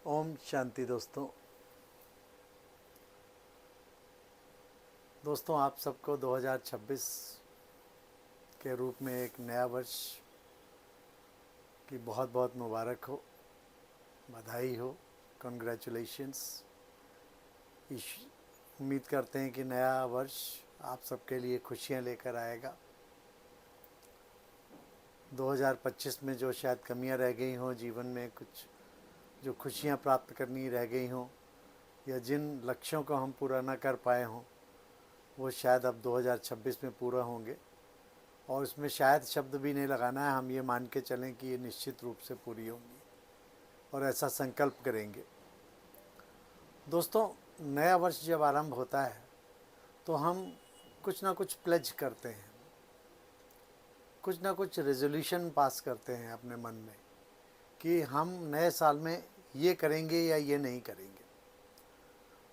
ओम शांति। दोस्तों आप सबको 2026 के रूप में एक नया वर्ष की बहुत बहुत मुबारक हो, बधाई हो, कंग्रेचुलेशंस। उम्मीद करते हैं कि नया वर्ष आप सबके लिए खुशियां लेकर आएगा। 2025 में जो शायद कमियां रह गई हों जीवन में, कुछ जो खुशियां प्राप्त करनी रह गई हों, या जिन लक्ष्यों को हम पूरा न कर पाए हों, वो शायद अब 2026 में पूरा होंगे। और इसमें शायद शब्द भी नहीं लगाना है, हम ये मान के चलें कि ये निश्चित रूप से पूरी होंगी और ऐसा संकल्प करेंगे। दोस्तों, नया वर्ष जब आरंभ होता है तो हम कुछ ना कुछ प्लेज करते हैं, कुछ ना कुछ रेजोल्यूशन पास करते हैं अपने मन में कि हम नए साल में ये करेंगे या ये नहीं करेंगे।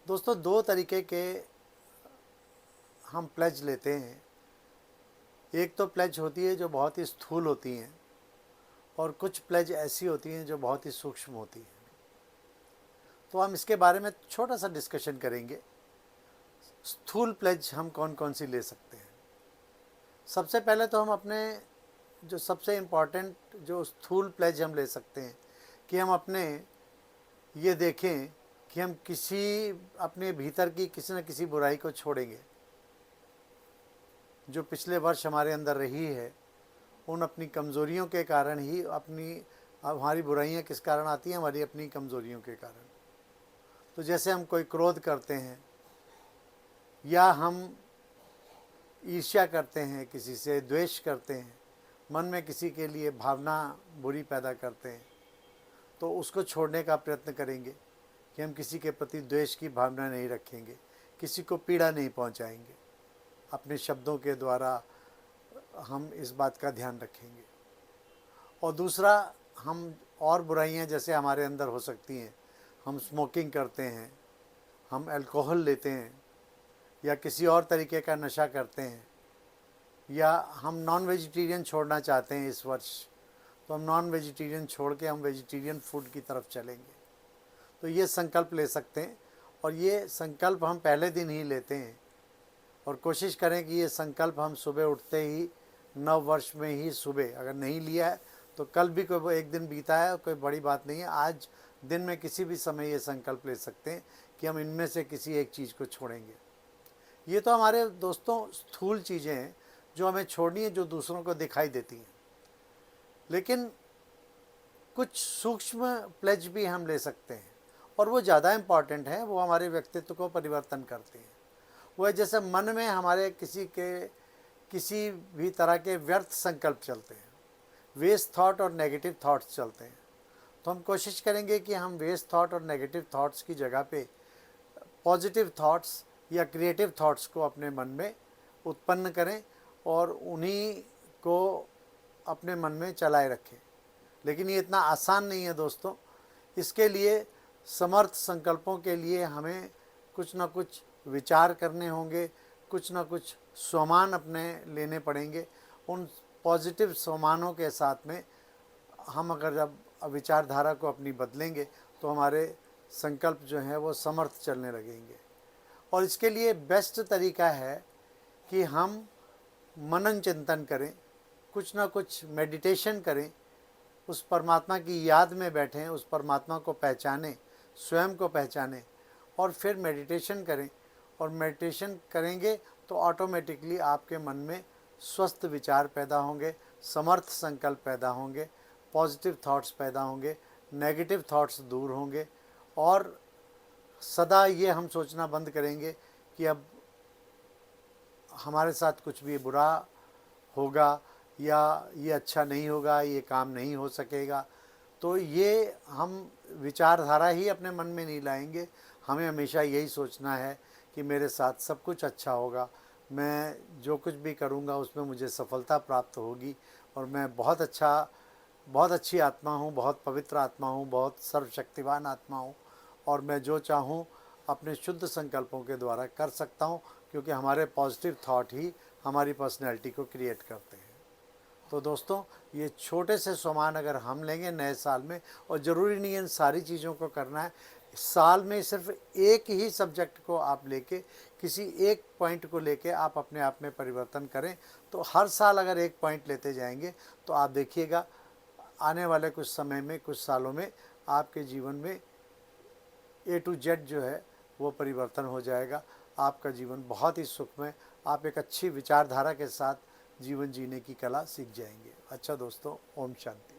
दोस्तों, दो तरीके के हम प्लेज लेते हैं। एक तो प्लेज होती है जो बहुत ही स्थूल होती हैं, और कुछ प्लेज ऐसी होती हैं जो बहुत ही सूक्ष्म होती हैं। तो हम इसके बारे में छोटा सा डिस्कशन करेंगे। स्थूल प्लेज हम कौन कौन सी ले सकते हैं। सबसे पहले तो हम अपने जो सबसे इम्पॉर्टेंट जो स्थूल प्लेज हम ले सकते हैं कि हम अपने ये देखें कि हम अपने भीतर की किसी न किसी बुराई को छोड़ेंगे जो पिछले वर्ष हमारे अंदर रही है। उन अपनी कमज़ोरियों के कारण ही हमारी बुराइयां किस कारण आती हैं, हमारी अपनी कमज़ोरियों के कारण। तो जैसे हम कोई क्रोध करते हैं, या हम ईर्ष्या करते हैं, किसी से द्वेष करते हैं, मन में किसी के लिए भावना बुरी पैदा करते हैं, तो उसको छोड़ने का प्रयत्न करेंगे कि हम किसी के प्रति द्वेष की भावना नहीं रखेंगे, किसी को पीड़ा नहीं पहुंचाएंगे। अपने शब्दों के द्वारा हम इस बात का ध्यान रखेंगे। और दूसरा, हम और बुराइयां जैसे हमारे अंदर हो सकती हैं, हम स्मोकिंग करते हैं, हम अल्कोहल लेते हैं, या किसी और तरीके का नशा करते हैं, या हम नॉन वेजिटेरियन छोड़ना चाहते हैं इस वर्ष, तो हम नॉन वेजिटेरियन छोड़ के हम वेजिटेरियन फूड की तरफ चलेंगे। तो ये संकल्प ले सकते हैं, और ये संकल्प हम पहले दिन ही लेते हैं। और कोशिश करें कि ये संकल्प हम सुबह उठते ही, नव वर्ष में ही सुबह, अगर नहीं लिया है तो कल भी कोई एक दिन बीता है, कोई बड़ी बात नहीं है, आज दिन में किसी भी समय ये संकल्प ले सकते हैं कि हम इनमें से किसी एक चीज़ को छोड़ेंगे। ये तो हमारे दोस्तों स्थूल चीज़ें हैं जो हमें छोड़नी है, जो दूसरों को दिखाई देती हैं। लेकिन कुछ सूक्ष्म प्लेज भी हम ले सकते हैं, और वो ज़्यादा इम्पॉर्टेंट है, वो हमारे व्यक्तित्व को परिवर्तन करते हैं। वो है जैसे मन में हमारे किसी भी तरह के व्यर्थ संकल्प चलते हैं, वेस्ट थॉट और नेगेटिव थॉट्स चलते हैं। तो हम कोशिश करेंगे कि हम वेस्ट थॉट और नेगेटिव थॉट्स की जगह पे पॉजिटिव थॉट्स या क्रिएटिव थॉट्स को अपने मन में उत्पन्न करें और उन्हीं को अपने मन में चलाए रखें। लेकिन ये इतना आसान नहीं है दोस्तों। इसके लिए समर्थ संकल्पों के लिए हमें कुछ ना कुछ विचार करने होंगे, कुछ ना कुछ स्वमान अपने लेने पड़ेंगे। उन पॉजिटिव स्वमानों के साथ में हम अगर जब विचारधारा को अपनी बदलेंगे तो हमारे संकल्प जो हैं वो समर्थ चलने लगेंगे। और इसके लिए बेस्ट तरीका है कि हम मनन चिंतन करें, कुछ ना कुछ मेडिटेशन करें, उस परमात्मा की याद में बैठें, उस परमात्मा को पहचानें, स्वयं को पहचानें, और फिर मेडिटेशन करें। और मेडिटेशन करेंगे तो ऑटोमेटिकली आपके मन में स्वस्थ विचार पैदा होंगे, समर्थ संकल्प पैदा होंगे, पॉजिटिव थॉट्स पैदा होंगे, नेगेटिव थॉट्स दूर होंगे। और सदा ये हम सोचना बंद करेंगे कि अब हमारे साथ कुछ भी बुरा होगा या ये अच्छा नहीं होगा, ये काम नहीं हो सकेगा। तो ये हम विचारधारा ही अपने मन में नहीं लाएंगे। हमें हमेशा यही सोचना है कि मेरे साथ सब कुछ अच्छा होगा, मैं जो कुछ भी करूँगा उसमें मुझे सफलता प्राप्त होगी, और मैं बहुत अच्छी आत्मा हूँ, बहुत पवित्र आत्मा हूँ, बहुत सर्वशक्तिवान आत्मा हूँ, और मैं जो चाहूँ अपने शुद्ध संकल्पों के द्वारा कर सकता हूँ, क्योंकि हमारे पॉजिटिव थॉट ही हमारी पर्सनैलिटी को क्रिएट करते हैं। तो दोस्तों, ये छोटे से सामान अगर हम लेंगे नए साल में, और ज़रूरी नहीं है इन सारी चीज़ों को करना है, साल में सिर्फ एक ही सब्जेक्ट को आप लेके, किसी एक पॉइंट को लेके आप अपने आप में परिवर्तन करें, तो हर साल अगर एक पॉइंट लेते जाएंगे तो आप देखिएगा आने वाले कुछ समय में, कुछ सालों में आपके जीवन में A to Z जो है वो परिवर्तन हो जाएगा। आपका जीवन बहुत ही सुखमय, आप एक अच्छी विचारधारा के साथ जीवन जीने की कला सीख जाएंगे। अच्छा दोस्तों, ओम शांति।